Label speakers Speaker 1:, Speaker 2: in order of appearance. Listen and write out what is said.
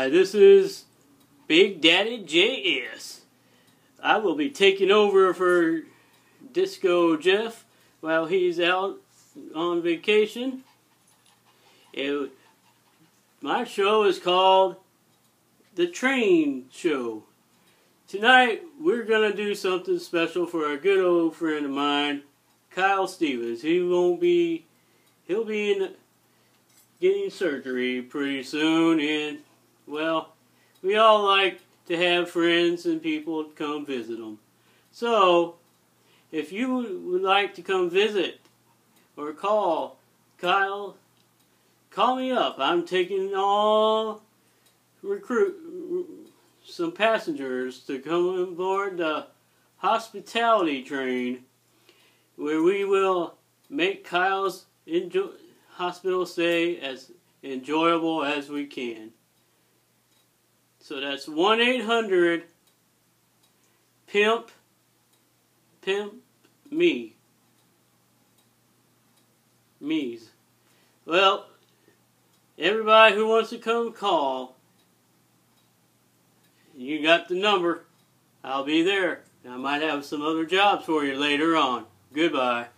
Speaker 1: Hi, this is Big Daddy JS. I will be taking over for Disco Jeff while he's out on vacation. My show is called The Train Show. Tonight we're going to do something special for a good old friend of mine, Kyle Stevens. He'll be getting surgery pretty soon, and well, we all like to have friends and people come visit them. So, if you would like to come visit or call Kyle, call me up. I'm taking some passengers to come aboard the hospitality train, where we will make Kyle's hospital stay as enjoyable as we can. So that's 1-800-PIMP-ME. Me's. Well, everybody who wants to come call, you got the number. I'll be there. I might have some other jobs for you later on. Goodbye.